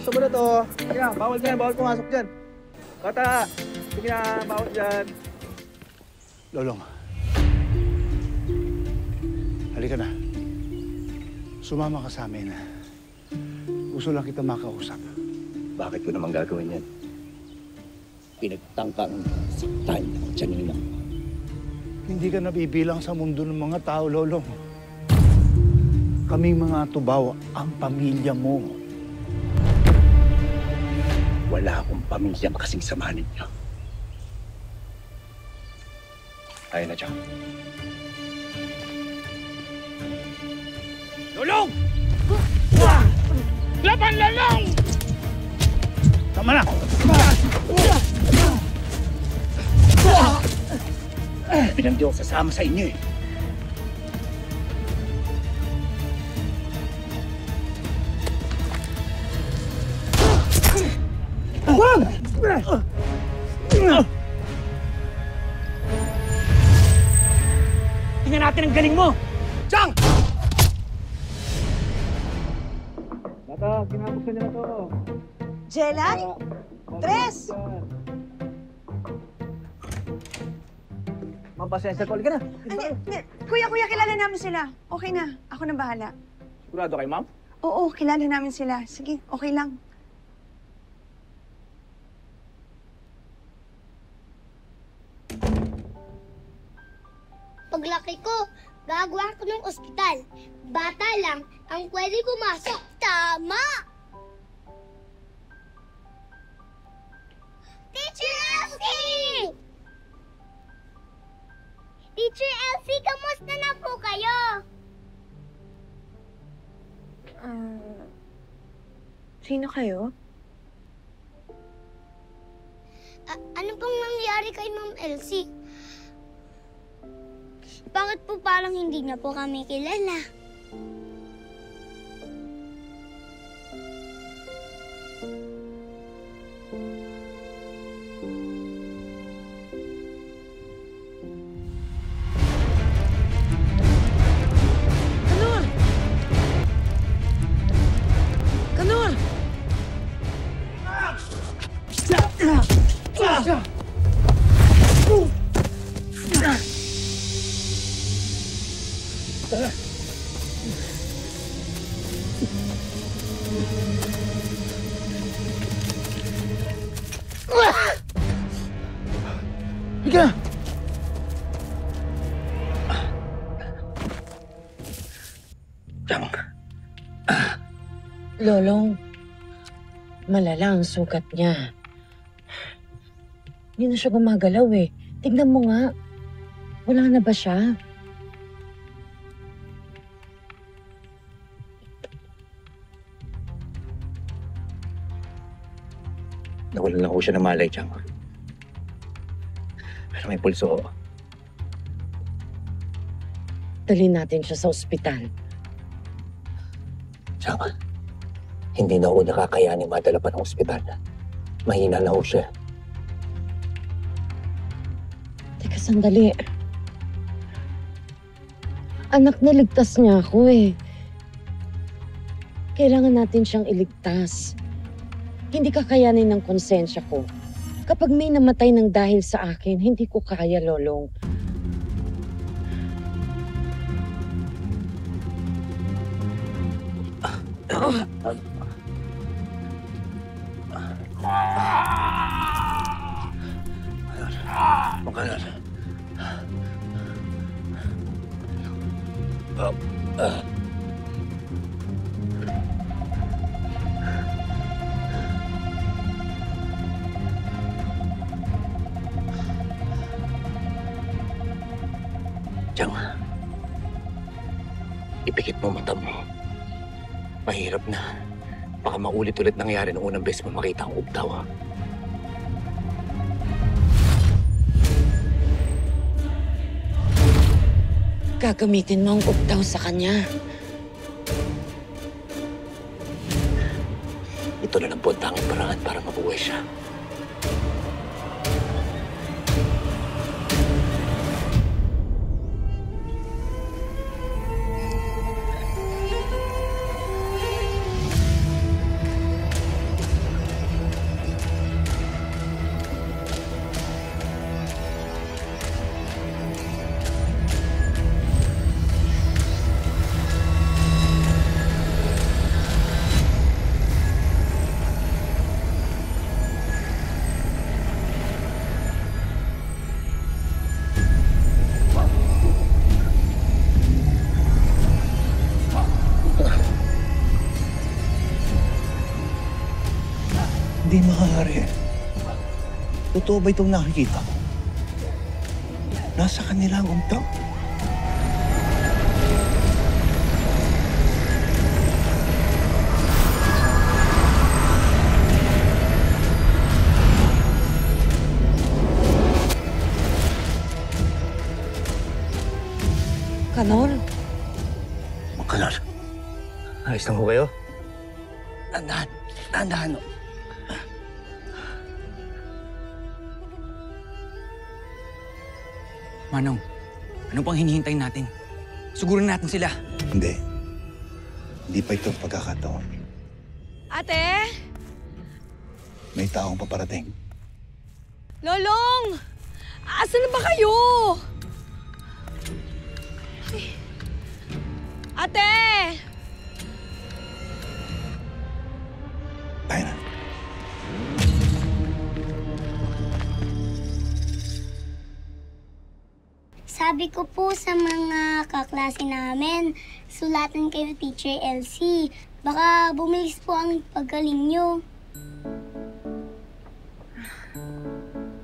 Gusto mo na to. Sige na, bawal dyan, bawal pumasok dyan. Bata, sige na, bawal dyan. Lolong. Halika na. Sumama ka sa amin. Gusto lang kita makausap. Bakit ko naman gagawin yan? Pinagtangkang saktan ang tiyanin mo. Hindi ka nabibilang sa mundo ng mga tao, Lolong. Kaming mga tubaw ang pamilya mo. Wala akong pamilya makasing samahan ninyo. Ayun na, Jack. Lolong! Laban, Lolong! Tama na! Pinang Diyos sasama sa inyo eh. Tingnan natin ang galing mo! Chang! Bata, kinabuksan niya na to. Jelay? Tres! Mapasensya ko, halika na. Kuya, kilala namin sila. Okay na, ako na bahala. Sigurado kay ma'am? Oo, kilala namin sila. Sige, okay lang. Paglaki ko, gagawa ko ng ospital. Bata lang ang pwede pumasok. Tama! Teacher Elsie! Teacher Elsie, kamusta na po kayo? Sino kayo? Ano pong nangyari kay Ma'am Elsie? Bakit po parang hindi niya po kami kilala? Higa! Chang. Lolong, malala ang sugat niya. Hindi na siya gumagalaw eh. Tignan mo nga. Wala na ba siya? Nawalan lang ako siya ng malay, Chang. Pero may pulso. Dalhin natin siya sa ospital. Chang, hindi na ako nakakayanin madala pa ng ospital. Mahina na ako siya. Teka, sandali. Anak, niligtas niya ako eh. Kailangan natin siyang iligtas. Hindi kakayanin ng konsensya ko. Kapag may namatay ng dahil sa akin, hindi ko kaya, Lolong. Magalan. Chang, ipikit mo mata mo. Mahirap na. Baka maulit-ulit nangyari nung unang beses mo makita ang ubtaw. Gagamitin mo ang ubtaw sa kanya. Ito na lang po ang tanging paraan para mabuhay siya. Totoo ba itong nakikita ko? Nasa kanila ang untog. Kanor, Kanor, Ayos lang ho kayo? dahan-dahan. Manong, ano pang hinihintay natin? Sugurin natin sila. Hindi. Hindi pa ito pagkakataon. Ate? May taong paparating. Lolong! Asan na ba kayo? Ay. Ate! Tayo na. Sabi ko po sa mga kaklase namin, sulatan kayo Teacher Elsie. Baka bumilis po ang paggaling nyo.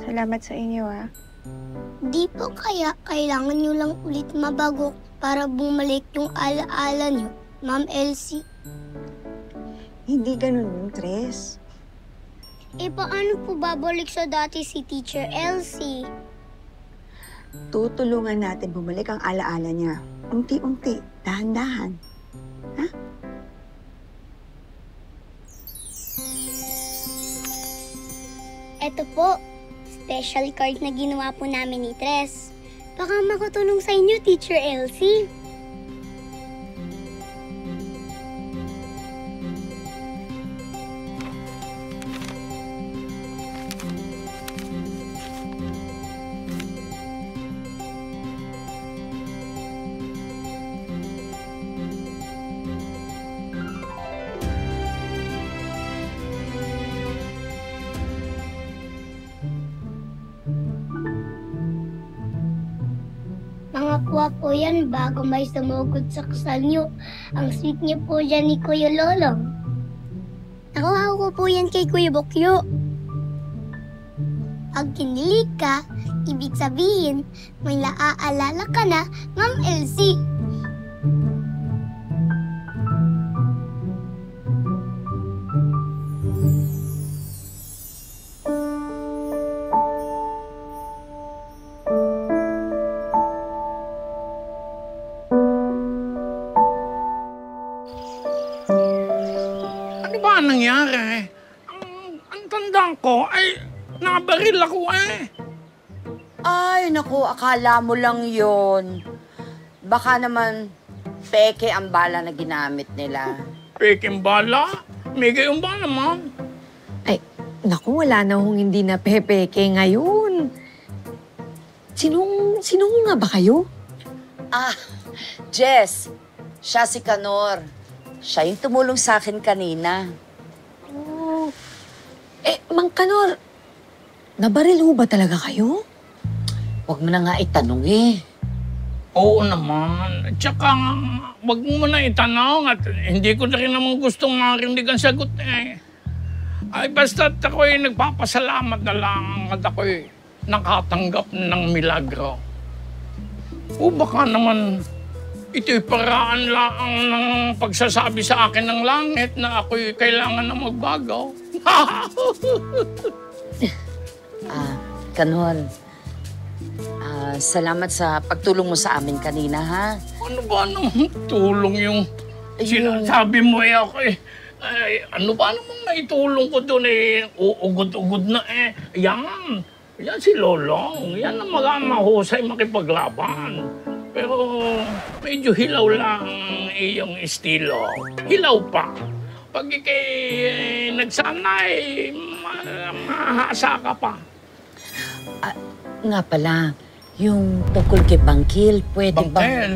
Salamat sa inyo, ah. Di po kaya kailangan nyo lang ulit mabagok para bumalik yung alaala nyo, Ma'am Elsie? Hindi ganun yung Tres. Eh, paano po babalik sa dati si Teacher Elsie? Tutulungan natin bumalik ang alaala niya. Unti-unti, dahan-dahan. Ha? Ito po, special card na ginawa po namin ni Tres. Baka makatulong sa inyo, Teacher Elsie. Mga kuha po yan bago may sumugod sa kasal niyo. Ang sweet niyo po dyan ni Kuya Lolong. Nakuha ko po yan kay Kuya Bokyo. Pag kinilig ka, ibig sabihin, may naaalala ka na, Ma'am Elsie. Ano ba ang nangyari? Ang tandaan ko ay nabaril ako eh. ay naku, akala mo lang yon. Baka naman peke ang bala na ginamit nila. Peking bala? May gayong ba naman? Ay, naku, wala na hong hindi na pepeke ngayon. Sinong nga ba kayo? Ah, Jess, siya si Kanor. Siya yung tumulong sa akin kanina. Oh. Mang Kanor, nabaril ho ba talaga kayo? Huwag mo na nga itanong eh. Oo naman. Tsaka, wag mo na itanong at hindi ko na rin naman gustong marinig ang sagot eh. Ay, basta't ako'y nagpapasalamat na lang at ako'y nakatanggap ng milagro. O baka naman ito'y paraan lang ng pagsasabi sa akin ng langit na ako'y kailangan na magbago. Kanor, salamat sa pagtulong mo sa amin kanina, ha? Ano ba namang tulong yung sinasabi mo eh ako eh? Ay, ano ba namang naitulong ko doon eh? Uugod-ugod na eh. Yan si Lolong. Yan ang mahusay makipaglaban. Pero medyo hilaw lang ang iyong estilo. Hilaw pa. Pag ikay nagsanay, mahasa ka pa. Nga pala, yung tungkol kay Bangkil, pwede ba? Bangkel?